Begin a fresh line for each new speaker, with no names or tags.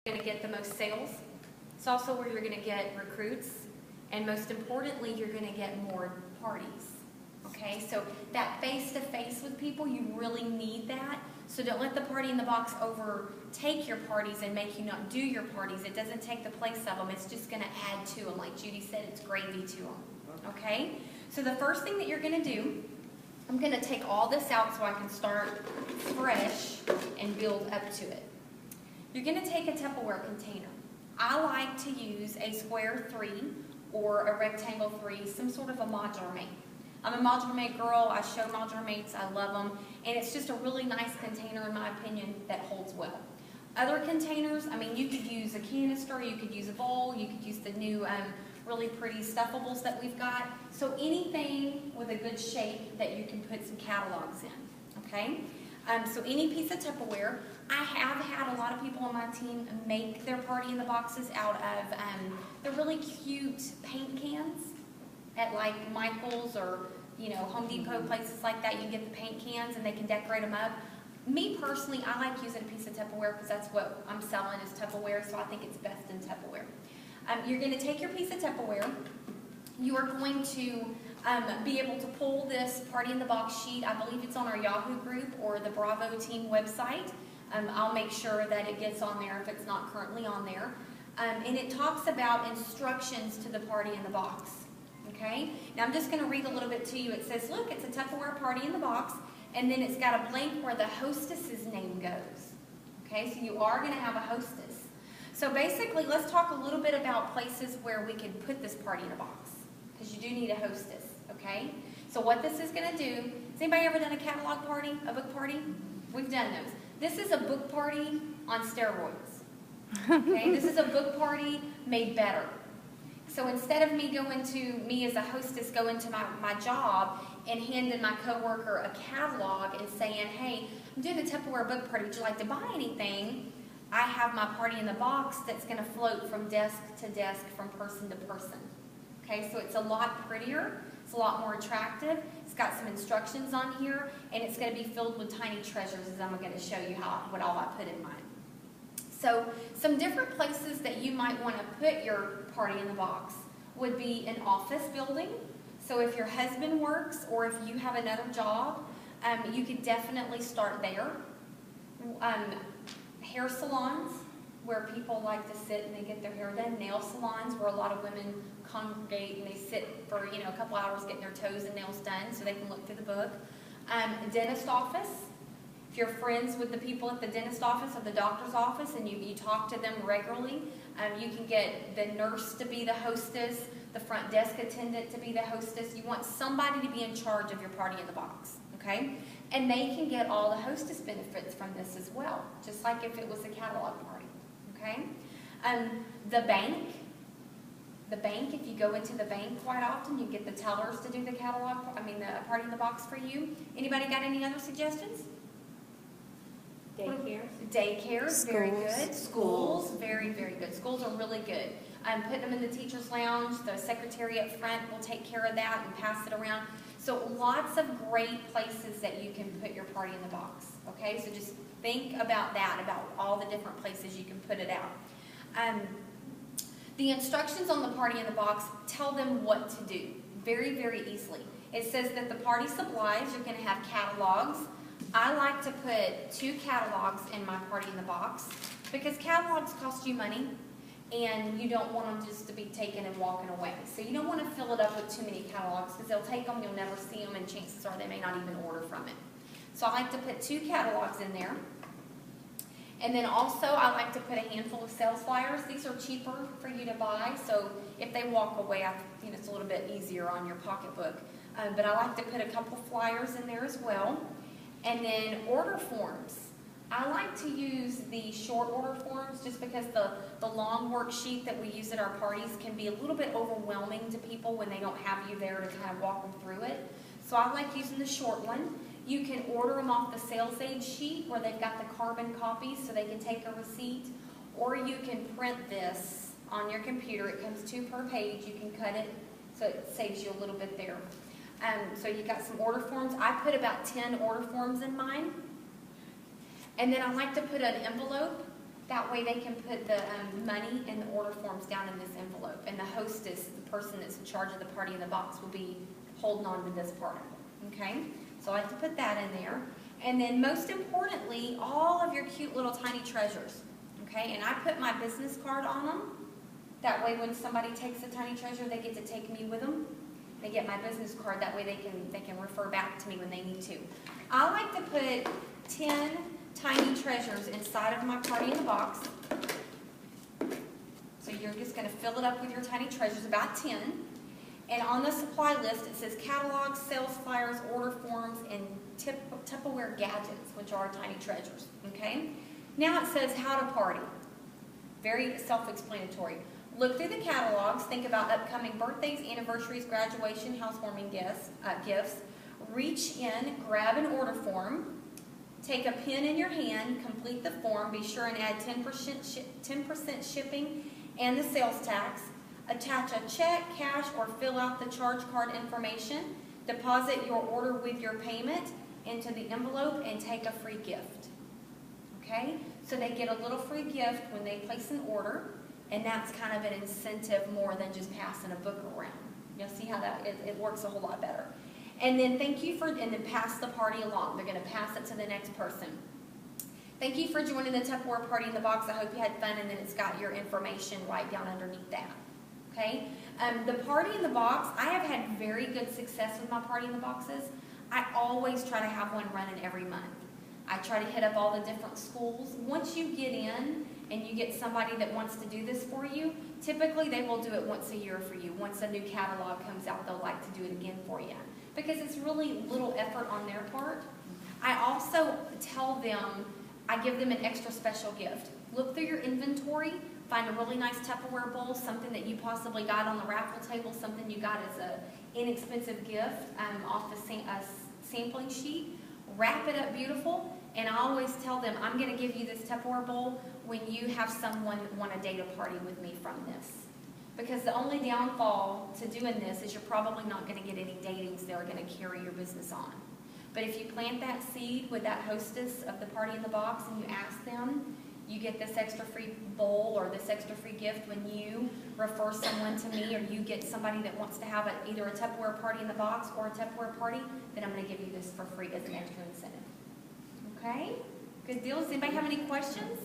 going to get the most sales. It's also where you're going to get recruits, and most importantly, you're going to get more parties. Okay, so that face-to-face with people, you really need that. So don't let the party in the box overtake your parties and make you not do your parties. It doesn't take the place of them. It's just going to add to them. Like Judy said, it's gravy to them. Okay, so the first thing that you're going to do, I'm going to take all this out so I can start fresh and build up to it. You're going to take a Tupperware container. I like to use a square 3 or a rectangle 3, some sort of a modular mate. I'm a modular mate girl. I show modular mates. I love them. And it's just a really nice container, in my opinion, that holds well. Other containers, I mean, you could use a canister, you could use a bowl, you could use the new really pretty stuffables that we've got. So anything with a good shape that you can put some catalogs in, okay? So any piece of Tupperware. I have had a lot of people on my team make their party in the boxes out of the really cute paint cans at like Michael's or Home Depot, places like that. You get the paint cans and they can decorate them up. Me personally, I like using a piece of Tupperware because that's what I'm selling is Tupperware, so I think it's best in Tupperware. You're going to take your piece of Tupperware. You are going to be able to pull this Party in the Box sheet. I believe it's on our Yahoo group or the Bravo team website. I'll make sure that it gets on there if it's not currently on there. And it talks about instructions to the Party in the Box. Okay? Now I'm just going to read a little bit to you. It says, look, it's a Tupperware Party in the Box, and then it's got a blank where the hostess's name goes. Okay? So you are going to have a hostess. So basically, let's talk a little bit about places where we can put this party in a box, because you do need a hostess. Okay? So what this is going to do, has anybody ever done a catalog party, a book party? We've done those. This is a book party on steroids. Okay? This is a book party made better. So instead of me as a hostess going to my job and handing my coworker a catalog and saying, hey, I'm doing a Tupperware book party, would you like to buy anything? I have my party in the box that's going to float from desk to desk, from person to person. Okay, so it's a lot prettier, it's a lot more attractive, it's got some instructions on here, and it's going to be filled with tiny treasures, as I'm going to show you what all I put in mine. So some different places that you might want to put your party in the box would be an office building. So if your husband works or if you have another job, you could definitely start there. Hair salons, where people like to sit and they get their hair done. Nail salons, where a lot of women congregate and they sit for a couple hours getting their toes and nails done so they can look through the book. Dentist office. If you're friends with the people at the dentist office or the doctor's office and you talk to them regularly, you can get the nurse to be the hostess, the front desk attendant to be the hostess. You want somebody to be in charge of your party in the box, okay? And they can get all the hostess benefits from this as well, just like if it was a catalog party, okay? The bank, if you go into the bank quite often, you get the tellers to do the the party in the box for you. Anybody got any other suggestions? Daycares, very good. Schools, very, very good. Schools are really good. Put them in the teacher's lounge. The secretary up front will take care of that and pass it around. So lots of great places that you can put your party in the box. Okay, so just think about that, about all the different places you can put it out. The instructions on the party in the box tell them what to do very, very easily. It says that the party supplies, you're going to have catalogs. I like to put 2 catalogs in my party in the box because catalogs cost you money and you don't want them just to be taken and walking away. So you don't want to fill it up with too many catalogs because they'll take them, you'll never see them, and chances are they may not even order from it. So I like to put 2 catalogs in there. And then also I like to put a handful of sales flyers. These are cheaper for you to buy, so if they walk away, it's a little bit easier on your pocketbook. But I like to put a couple flyers in there as well. And then order forms. I like to use the short order forms just because the long worksheet that we use at our parties can be a little bit overwhelming to people when they don't have you there to kind of walk them through it. So I like using the short one. You can order them off the sales aid sheet where they've got the carbon copies so they can take a receipt. Or you can print this on your computer. It comes 2 per page. You can cut it so it saves you a little bit there. So you got some order forms. I put about 10 order forms in mine. And then I like to put an envelope That way they can put the money and the order forms down in this envelope. And the hostess, the person that's in charge of the party in the box, will be holding on to this part of it. Okay? So I like to put that in there. And then most importantly, all of your cute little tiny treasures. Okay? And I put my business card on them. That way when somebody takes a tiny treasure, they get to take me with them. They get my business card. That way they can refer back to me when they need to. I like to put 10 tiny treasures inside of my party in the box. So you're just going to fill it up with your tiny treasures, about 10. And on the supply list, it says catalogs, sales flyers, order forms, and Tupperware gadgets, which are tiny treasures. Okay? Now it says how to party. Very self-explanatory. Look through the catalogs. Think about upcoming birthdays, anniversaries, graduation, housewarming gifts. Reach in, grab an order form. Take a pen in your hand, complete the form. Be sure and add 10% shipping and the sales tax. Attach a check, cash, or fill out the charge card information. Deposit your order with your payment into the envelope and take a free gift. Okay? So they get a little free gift when they place an order, and that's kind of an incentive more than just passing a book around. You'll see how that it works a whole lot better. And then and then pass the party along. They're going to pass it to the next person. Thank you for joining the Tupperware party in the box. I hope you had fun, and then it's got your information right down underneath that. Okay? The party in the box, I have had very good success with my party in the boxes. I always try to have one running every month. I try to hit up all the different schools. Once you get in and you get somebody that wants to do this for you, typically they will do it once a year for you. Once a new catalog comes out, they'll like to do it again for you, because it's really little effort on their part. I also tell them, I give them an extra special gift. Look through your inventory, find a really nice Tupperware bowl, something that you possibly got on the raffle table, something you got as an inexpensive gift off the sampling sheet. Wrap it up beautiful, and I always tell them, I'm going to give you this Tupperware bowl when you have someone want to date a party with me from this. Because the only downfall to doing this is you're probably not going to get any datings that are going to carry your business on. But if you plant that seed with that hostess of the party in the box and you ask them, you get this extra free bowl or this extra free gift when you refer someone to me, or you get somebody that wants to have either a Tupperware party in the box or a Tupperware party, then I'm going to give you this for free as an extra incentive. Okay? Good deal. Does anybody have any questions?